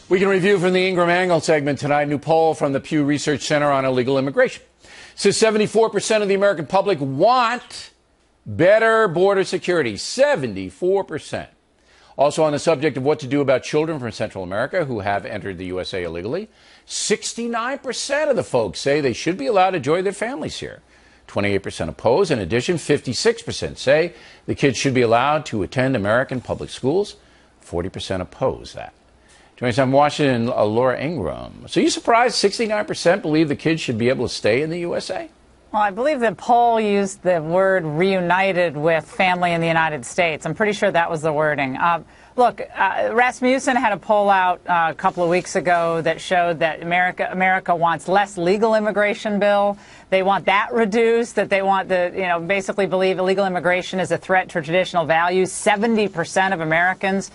We can review from the Ingraham Angle segment tonight. New poll from the Pew Research Center on illegal immigration says 74% of the American public want better border security. 74%. Also on the subject of what to do about children from Central America who have entered the USA illegally, 69% of the folks say they should be allowed to join their families here. 28% oppose. In addition, 56% say the kids should be allowed to attend American public schools. 40% oppose that. Joining us from Washington, Laura Ingraham. So you surprised 69% believe the kids should be able to stay in the USA? Well, I believe the poll used the word reunited with family in the United States. I'm pretty sure that was the wording. Look, Rasmussen had a poll out a couple of weeks ago that showed that America wants less legal immigration bill. They want that reduced, that they want basically believe illegal immigration is a threat to traditional values. 70% of Americans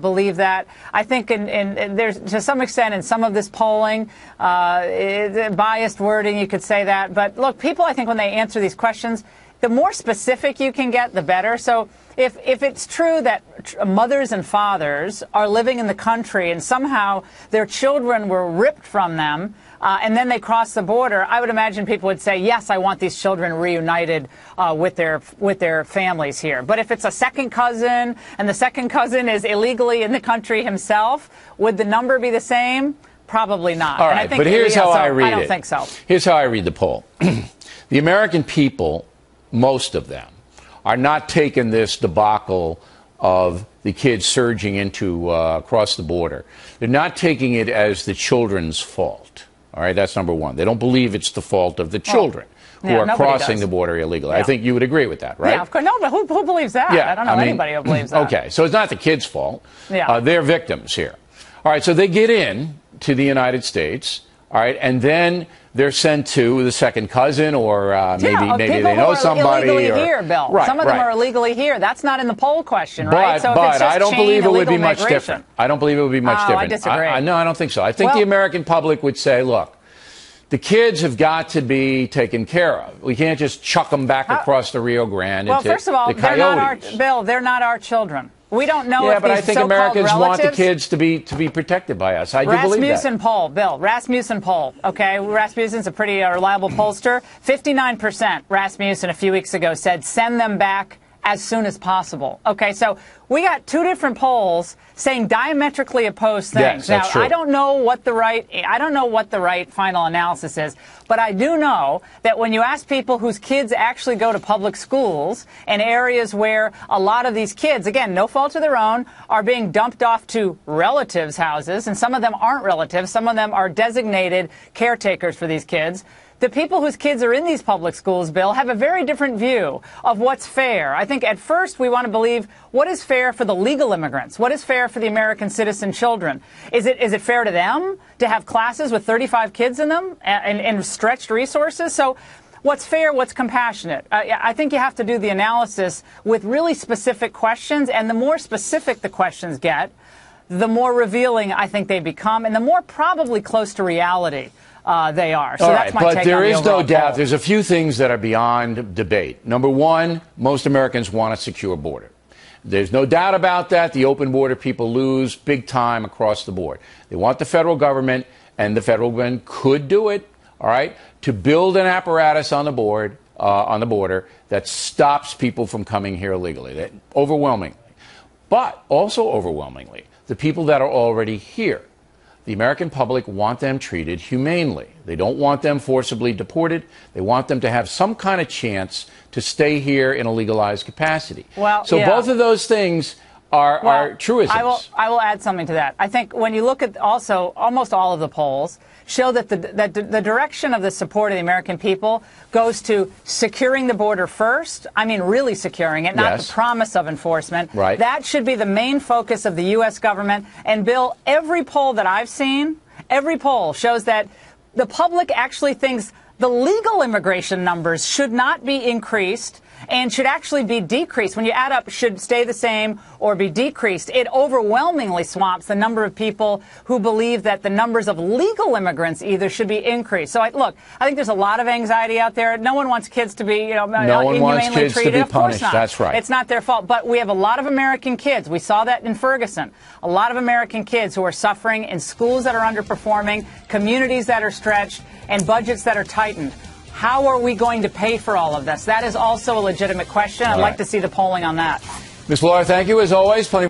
believe that. I think there's, to some extent, in some of this polling, biased wording, you could say that. But look, people, I think, when they answer these questions, the more specific you can get, the better. So if it's true that mothers and fathers are living in the country and somehow their children were ripped from them and then they cross the border, I would imagine people would say, yes, I want these children reunited with their families here. But if it's a second cousin and the second cousin is illegally in the country himself, would the number be the same? Probably not. All right, and I think but here's how I read it. I don't think so. Here's how I read the poll. The American people, most of them, are not taking this debacle of the kids surging into across the border. They're not taking it as the children's fault. All right, that's number one. They don't believe it's the fault of the children who are crossing the border illegally. Yeah. I think you would agree with that, right? Yeah, of course. No, but who believes that? Yeah, I don't know anybody who believes that. Okay, so it's not the kids' fault. Yeah. They're victims here. All right, so they get in to the United States, all right, and then they're sent to the second cousin, or maybe they know somebody. Illegally here, Bill. Right, some of them are illegally here. That's not in the poll question, right? So but I don't believe it would be much migration. different. I don't believe it would be much different. I disagree. No, I don't think so. I think the American public would say, look, the kids have got to be taken care of. We can't just chuck them back across the Rio Grande into the coyotes. Well, first of all, they're not our children. We don't know if but I think Americans want the kids to be protected by us. I do believe that. Rasmussen poll, Bill. Rasmussen poll. Okay, Rasmussen's a pretty reliable pollster. 59% Rasmussen a few weeks ago said send them back as soon as possible. Okay, so we got two different polls saying diametrically opposed things. Yes, that's true. I don't know what the right final analysis is, but I do know that when you ask people whose kids actually go to public schools in areas where a lot of these kids, again, no fault of their own, are being dumped off to relatives' houses, and some of them aren't relatives, some of them are designated caretakers for these kids. The people whose kids are in these public schools, Bill, have a very different view of what's fair. I think at first we want to believe what is fair for the legal immigrants? What is fair for the American citizen children? Is it fair to them to have classes with 35 kids in them and stretched resources? So what's fair, what's compassionate? I think you have to do the analysis with really specific questions, and the more specific the questions get, the more revealing I think they become, and the more probably close to reality they are. So that's my take on the overall poll. But there is no doubt there's a few things that are beyond debate. Number one, most Americans want a secure border. There's no doubt about that. The open border people lose big time across the board. They want the federal government, and the federal government could do it, all right, to build an apparatus on the border that stops people from coming here illegally, overwhelmingly. But also overwhelmingly, the people that are already here. The American public want them treated humanely. They don't want them forcibly deported. They want them to have some kind of chance to stay here in a legalized capacity. So both of those things are truisms. I will add something to that. I think when you look at also almost all of the polls show that the direction of the support of the American people goes to securing the border first. I mean, really securing it, not the promise of enforcement. Right. That should be the main focus of the U.S. government. And, Bill, every poll that I've seen, every poll shows that the public actually thinks the legal immigration numbers should not be increased and should actually be decreased. When you add up should stay the same or be decreased, it overwhelmingly swamps the number of people who believe that the numbers of legal immigrants either should be increased. So, look, I think there's a lot of anxiety out there. No one wants kids to be, no one wants kids treated. to be of course punished. not. That's right. It's not their fault. But we have a lot of American kids. We saw that in Ferguson. A lot of American kids who are suffering in schools that are underperforming, communities that are stretched, and budgets that are tightened. How are we going to pay for all of this? That is also a legitimate question. I'd like to see the polling on that. Ms. Blair, thank you as always. Plenty